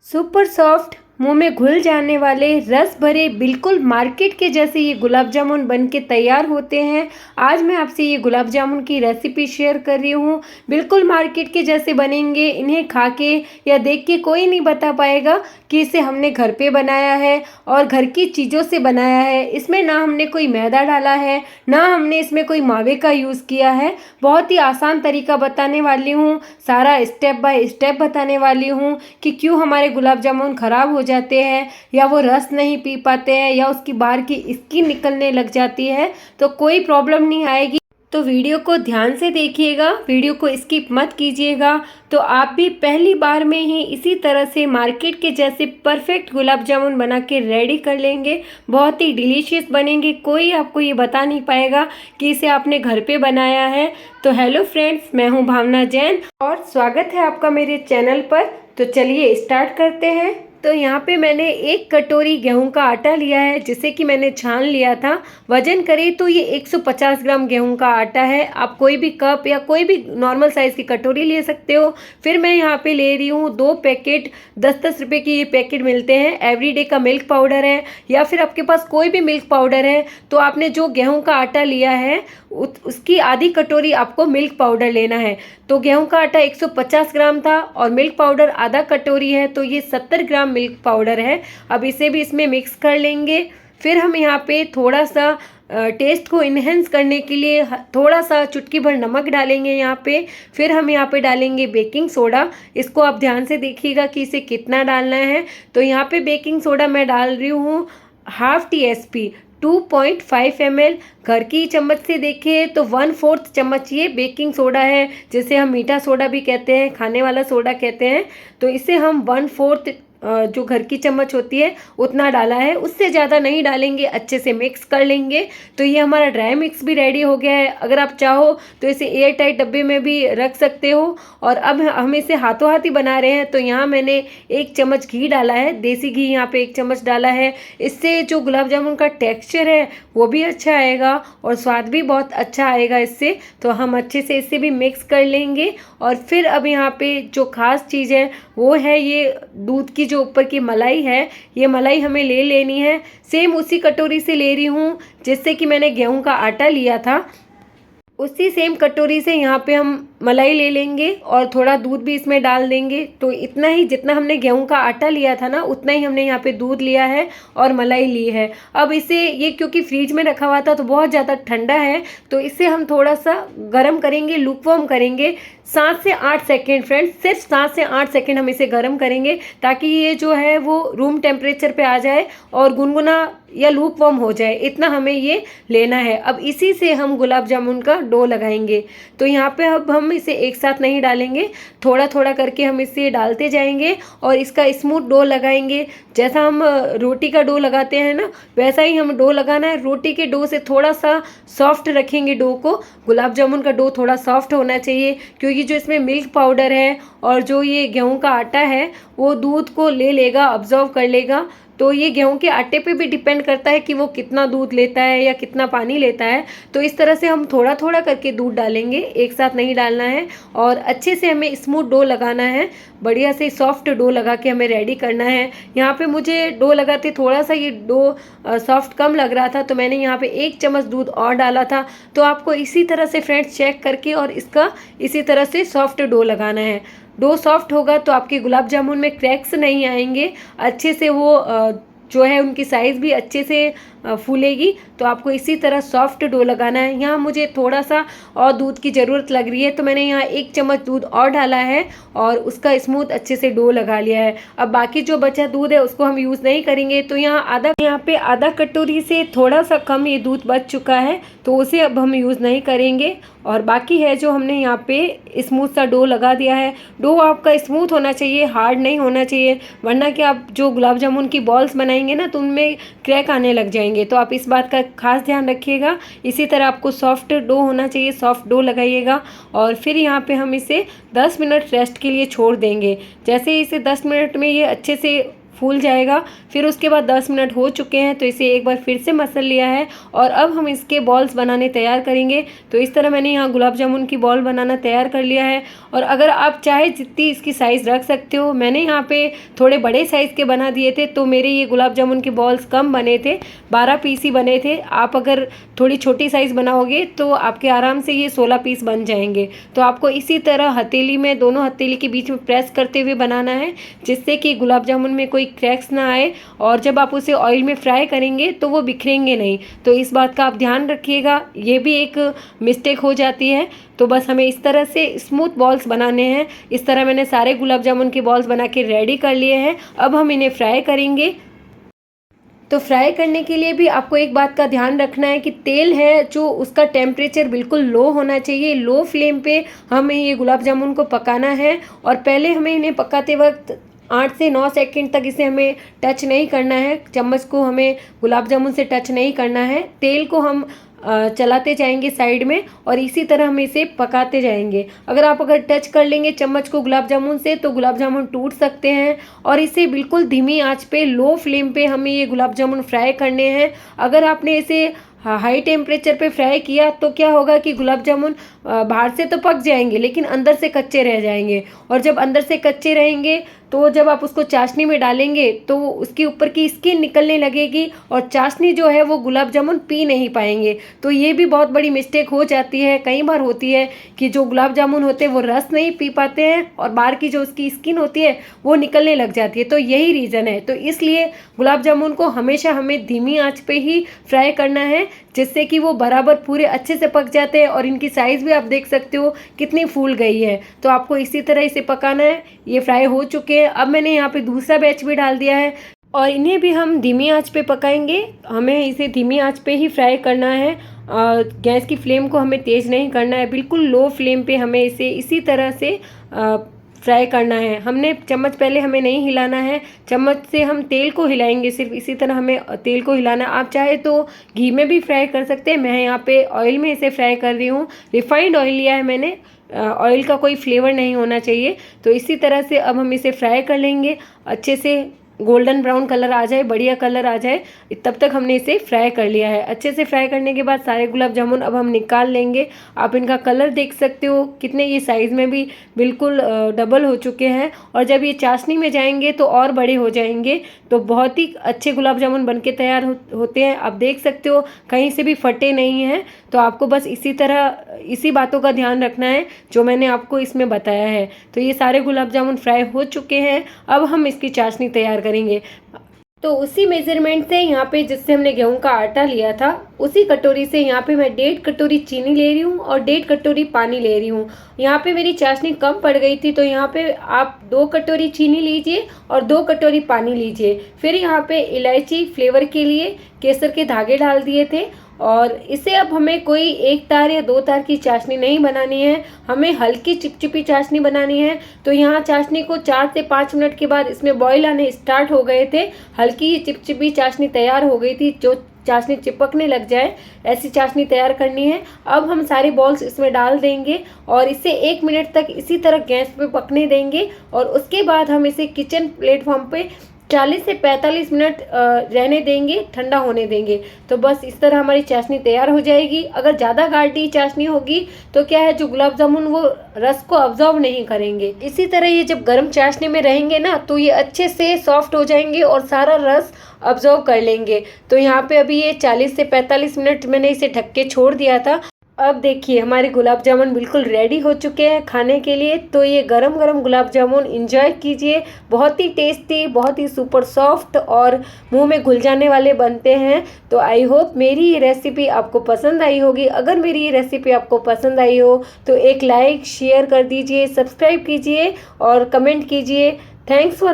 Super soft मुंह में घुल जाने वाले रस भरे बिल्कुल मार्केट के जैसे ये गुलाब जामुन बन के तैयार होते हैं। आज मैं आपसे ये गुलाब जामुन की रेसिपी शेयर कर रही हूँ। बिल्कुल मार्केट के जैसे बनेंगे। इन्हें खा के या देख के कोई नहीं बता पाएगा कि इसे हमने घर पे बनाया है और घर की चीज़ों से बनाया है। इसमें ना हमने कोई मैदा डाला है, ना हमने इसमें कोई मावे का यूज़ किया है। बहुत ही आसान तरीका बताने वाली हूँ, सारा स्टेप बाय स्टेप बताने वाली हूँ कि क्यों हमारे गुलाब जामुन ख़राब हो जाते हैं या वो रस नहीं पी पाते हैं या उसकी बाहर की स्किन निकलने लग जाती है। तो कोई प्रॉब्लम नहीं आएगी। तो वीडियो को ध्यान से देखिएगा, वीडियो को स्किप मत कीजिएगा। तो आप भी पहली बार में ही इसी तरह से मार्केट के जैसे परफेक्ट गुलाब जामुन बना के रेडी कर लेंगे। बहुत ही डिलीशियस बनेंगे। कोई आपको ये बता नहीं पाएगा कि इसे आपने घर पे बनाया है। तो हेलो फ्रेंड्स, मैं हूँ भावना जैन और स्वागत है आपका मेरे चैनल पर। तो चलिए स्टार्ट करते हैं। तो यहाँ पे मैंने 1 कटोरी गेहूं का आटा लिया है, जिसे कि मैंने छान लिया था। वजन करें तो ये 150 ग्राम गेहूं का आटा है। आप कोई भी कप या कोई भी नॉर्मल साइज़ की कटोरी ले सकते हो। फिर मैं यहाँ पे ले रही हूँ 2 पैकेट, 10-10 रुपये की ये पैकेट मिलते हैं। एवरीडे का मिल्क पाउडर है या फिर आपके पास कोई भी मिल्क पाउडर है तो आपने जो गेहूँ का आटा लिया है उसकी आधी कटोरी आपको मिल्क पाउडर लेना है। तो गेहूं का आटा 150 ग्राम था और मिल्क पाउडर आधा कटोरी है, तो ये 70 ग्राम मिल्क पाउडर है। अब इसे भी इसमें मिक्स कर लेंगे। फिर हम यहाँ पे थोड़ा सा टेस्ट को इन्हेंस करने के लिए थोड़ा सा चुटकी भर नमक डालेंगे यहाँ पे। फिर हम यहाँ पे डालेंगे बेकिंग सोडा। इसको आप ध्यान से देखिएगा कि इसे कितना डालना है। तो यहाँ पे बेकिंग सोडा मैं डाल रही हूँ हाफ TSP 2.5 ml। घर की चम्मच से देखें तो 1/4 चम्मच ये बेकिंग सोडा है, जिसे हम मीठा सोडा भी कहते हैं, खाने वाला सोडा कहते हैं। तो इसे हम 1/4 जो घर की चम्मच होती है उतना डाला है, उससे ज़्यादा नहीं डालेंगे। अच्छे से मिक्स कर लेंगे। तो ये हमारा ड्राई मिक्स भी रेडी हो गया है। अगर आप चाहो तो इसे एयर टाइट डब्बे में भी रख सकते हो। और अब हम इसे हाथों हाथ ही बना रहे हैं। तो यहाँ मैंने 1 चम्मच घी डाला है, देसी घी यहाँ पे 1 चम्मच डाला है। इससे जो गुलाब जामुन का टेक्स्चर है वो भी अच्छा आएगा और स्वाद भी बहुत अच्छा आएगा इससे। तो हम अच्छे से इसे भी मिक्स कर लेंगे। और फिर अब यहाँ पे जो ख़ास चीज़ है वो है ये दूध की जो ऊपर की मलाई है, ये मलाई हमें ले लेनी है। सेम उसी कटोरी से ले रही हूँ जिससे कि मैंने गेहूं का आटा लिया था। उसी सेम कटोरी से यहाँ पे हम मलाई ले लेंगे और थोड़ा दूध भी इसमें डाल देंगे। तो इतना ही, जितना हमने गेहूं का आटा लिया था ना उतना ही हमने यहाँ पे दूध लिया है और मलाई ली है। अब इसे, ये क्योंकि फ्रीज में रखा हुआ था तो बहुत ज़्यादा ठंडा है, तो इसे हम थोड़ा सा गर्म करेंगे, लुकवार्म करेंगे 7 से 8 सेकेंड। फ्रेंड्स, सिर्फ 7 से 8 सेकेंड हम इसे गर्म करेंगे ताकि ये जो है वो रूम टेम्परेचर पे आ जाए और गुनगुना या लूपवार्म हो जाए। इतना हमें ये लेना है। अब इसी से हम गुलाब जामुन का डो लगाएंगे। तो यहाँ पे अब हम इसे एक साथ नहीं डालेंगे, थोड़ा थोड़ा करके हम इसे डालते जाएंगे और इसका स्मूथ डो लगाएंगे। जैसा हम रोटी का डो लगाते हैं ना, वैसा ही हम डो लगाना है। रोटी के डो से थोड़ा सा सॉफ्ट रखेंगे डो को। गुलाब जामुन का डो थोड़ा सॉफ्ट होना चाहिए क्योंकि जो इसमें मिल्क पाउडर है और जो ये गेहूं का आटा है वो दूध को ले लेगा, ऑब्जर्व कर लेगा। तो ये गेहूं के आटे पे भी डिपेंड करता है कि वो कितना दूध लेता है या कितना पानी लेता है। तो इस तरह से हम थोड़ा थोड़ा करके दूध डालेंगे, एक साथ नहीं डालना है। और अच्छे से हमें स्मूथ डो लगाना है, बढ़िया से सॉफ्ट डो लगा के हमें रेडी करना है। यहाँ पे मुझे डो लगाते थोड़ा सा ये डो सॉफ्ट कम लग रहा था, तो मैंने यहाँ पे 1 चम्मच दूध और डाला था। तो आपको इसी तरह से फ्रेंड्स चेक करके और इसका इसी तरह से सॉफ्ट डो लगाना है। डो सॉफ्ट होगा तो आपके गुलाब जामुन में क्रैक्स नहीं आएंगे, अच्छे से वो जो है उनकी साइज़ भी अच्छे से फूलेगी। तो आपको इसी तरह सॉफ्ट डो लगाना है। यहाँ मुझे थोड़ा सा और दूध की ज़रूरत लग रही है, तो मैंने यहाँ 1 चम्मच दूध और डाला है और उसका स्मूथ अच्छे से डो लगा लिया है। अब बाकी जो बचा दूध है उसको हम यूज़ नहीं करेंगे। तो यहाँ पे आधा कटोरी से थोड़ा सा कम ये दूध बच चुका है, तो उसे अब हम यूज़ नहीं करेंगे। और बाकी है जो हमने यहाँ पे स्मूथ सा डो लगा दिया है। डो आपका स्मूथ होना चाहिए, हार्ड नहीं होना चाहिए, वरना कि आप जो गुलाब जामुन की बॉल्स बनाएंगे ना तो उनमें क्रैक आने लग जाएंगे। तो आप इस बात का खास ध्यान रखिएगा। इसी तरह आपको सॉफ्ट डो होना चाहिए, सॉफ्ट डो लगाइएगा। और फिर यहाँ पे हम इसे 10 मिनट रेस्ट के लिए छोड़ देंगे। जैसे इसे 10 मिनट में ये अच्छे से फूल जाएगा। फिर उसके बाद 10 मिनट हो चुके हैं तो इसे एक बार फिर से मसल लिया है और अब हम इसके बॉल्स बनाने तैयार करेंगे। तो इस तरह मैंने यहाँ गुलाब जामुन की बॉल बनाना तैयार कर लिया है और अगर आप चाहे जितनी इसकी साइज़ रख सकते हो। मैंने यहाँ पे थोड़े बड़े साइज़ के बना दिए थे तो मेरे ये गुलाब जामुन के बॉल्स कम बने थे, 12 पीस ही बने थे। आप अगर थोड़ी छोटी साइज़ बनाओगे तो आपके आराम से ये 16 पीस बन जाएंगे। तो आपको इसी तरह हथेली में, दोनों हथेली के बीच में प्रेस करते हुए बनाना है जिससे कि गुलाब जामुन में कोई क्रैक्स ना आए और जब आप उसे ऑयल में फ्राई करेंगे तो वो बिखरेंगे नहीं। तो इस बात का आप ध्यान रखिएगा, ये भी एक मिस्टेक हो जाती है। तो बस हमें इस तरह से स्मूथ बॉल्स बनाने हैं। इस तरह मैंने सारे गुलाब जामुन के बॉल्स बना के रेडी कर लिए हैं। अब हम इन्हें फ्राई करेंगे। तो फ्राई करने के लिए भी आपको एक बात का ध्यान रखना है कि तेल है जो उसका टेम्परेचर बिल्कुल लो होना चाहिए। लो फ्लेम पे हमें ये गुलाब जामुन को पकाना है और पहले हमें इन्हें पकाते वक्त 8 से 9 सेकंड तक इसे हमें टच नहीं करना है। चम्मच को हमें गुलाब जामुन से टच नहीं करना है। तेल को हम चलाते जाएंगे साइड में और इसी तरह हम इसे पकाते जाएंगे। अगर टच कर लेंगे चम्मच को गुलाब जामुन से तो गुलाब जामुन टूट सकते हैं और इसे बिल्कुल धीमी आंच पे, लो फ्लेम पे हमें ये गुलाब जामुन फ्राई करने हैं। अगर आपने इसे हाई टेम्परेचर पे फ्राई किया तो क्या होगा कि गुलाब जामुन बाहर से तो पक जाएंगे लेकिन अंदर से कच्चे रह जाएंगे और जब अंदर से कच्चे रहेंगे तो जब आप उसको चाशनी में डालेंगे तो उसके ऊपर की स्किन निकलने लगेगी और चाशनी जो है वो गुलाब जामुन पी नहीं पाएंगे। तो ये भी बहुत बड़ी मिस्टेक हो जाती है, कई बार होती है कि जो गुलाब जामुन होते हैं वो रस नहीं पी पाते हैं और बाहर की जो उसकी स्किन होती है वो निकलने लग जाती है। तो यही रीज़न है। तो इसलिए गुलाब जामुन को हमेशा हमें धीमी आंच पे ही फ्राई करना है जिससे कि वो बराबर पूरे अच्छे से पक जाते हैं और इनकी साइज़ भी आप देख सकते हो कितनी फूल गई है। तो आपको इसी तरह इसे पकाना है। ये फ्राई हो चुके हैं। अब मैंने यहाँ पे दूसरा बैच भी डाल दिया है और इन्हें भी हम धीमी आंच पे पकाएंगे। हमें इसे धीमी आंच पे ही फ्राई करना है। गैस की फ्लेम को हमें तेज़ नहीं करना है, बिल्कुल लो फ्लेम पे हमें इसे इसी तरह से फ्राई करना है। हमने चम्मच पहले हमें नहीं हिलाना है, चम्मच से हम तेल को हिलाएंगे, सिर्फ इसी तरह हमें तेल को हिलाना है। आप चाहे तो घी में भी फ्राई कर सकते हैं, मैं यहाँ पे ऑयल में इसे फ्राई कर रही हूँ। रिफाइंड ऑयल लिया है मैंने, ऑयल का कोई फ्लेवर नहीं होना चाहिए। तो इसी तरह से अब हम इसे फ्राई कर लेंगे, अच्छे से गोल्डन ब्राउन कलर आ जाए, बढ़िया कलर आ जाए, तब तक हमने इसे फ्राई कर लिया है। अच्छे से फ्राई करने के बाद सारे गुलाब जामुन अब हम निकाल लेंगे। आप इनका कलर देख सकते हो कितने ये साइज़ में भी बिल्कुल डबल हो चुके हैं और जब ये चाशनी में जाएंगे तो और बड़े हो जाएंगे। तो बहुत ही अच्छे गुलाब जामुन बनके तैयार होते हैं। आप देख सकते हो कहीं से भी फटे नहीं हैं। तो आपको बस इसी तरह इसी बातों का ध्यान रखना है जो मैंने आपको इसमें बताया है। तो ये सारे गुलाब जामुन फ्राई हो चुके हैं। अब हम इसकी चाशनी तैयार करेंगे। तो उसी मेज़रमेंट से यहाँ पे जिससे हमने गेहूं का आटा लिया था उसी कटोरी से यहाँ पे मैं 1.5 कटोरी चीनी ले रही हूँ और 1.5 कटोरी पानी ले रही हूँ। यहाँ पे मेरी चाशनी कम पड़ गई थी तो यहाँ पे आप 2 कटोरी चीनी लीजिए और 2 कटोरी पानी लीजिए। फिर यहाँ पे इलायची फ्लेवर के लिए केसर के धागे डाल दिए थे और इसे अब हमें कोई 1 तार या 2 तार की चाशनी नहीं बनानी है, हमें हल्की चिपचिपी चाशनी बनानी है। तो यहाँ चाशनी को 4 से 5 मिनट के बाद इसमें बॉईल आने स्टार्ट हो गए थे, हल्की चिपचिपी चाशनी तैयार हो गई थी। जो चाशनी चिपकने लग जाए ऐसी चाशनी तैयार करनी है। अब हम सारे बॉल्स इसमें डाल देंगे और इसे 1 मिनट तक इसी तरह गैस पे पकने देंगे और उसके बाद हम इसे किचन प्लेटफॉर्म पे 40 से 45 मिनट रहने देंगे, ठंडा होने देंगे। तो बस इस तरह हमारी चाशनी तैयार हो जाएगी। अगर ज़्यादा गाढ़ी चाशनी होगी तो क्या है, जो गुलाब जामुन वो रस को अब्जॉर्व नहीं करेंगे। इसी तरह ये जब गर्म चाशनी में रहेंगे ना तो ये अच्छे से सॉफ्ट हो जाएंगे और सारा रस अब्जॉर्व कर लेंगे। तो यहाँ पे अभी ये 40 से 45 मिनट मैंने इसे ढक के छोड़ दिया था। अब देखिए हमारे गुलाब जामुन बिल्कुल रेडी हो चुके हैं खाने के लिए। तो ये गरम गरम गुलाब जामुन एंजॉय कीजिए, बहुत ही टेस्टी, बहुत ही सुपर सॉफ्ट और मुंह में घुल जाने वाले बनते हैं। तो आई होप मेरी ये रेसिपी आपको पसंद आई होगी। अगर मेरी ये रेसिपी आपको पसंद आई हो तो एक लाइक शेयर कर दीजिए, सब्सक्राइब कीजिए और कमेंट कीजिए। Thanks for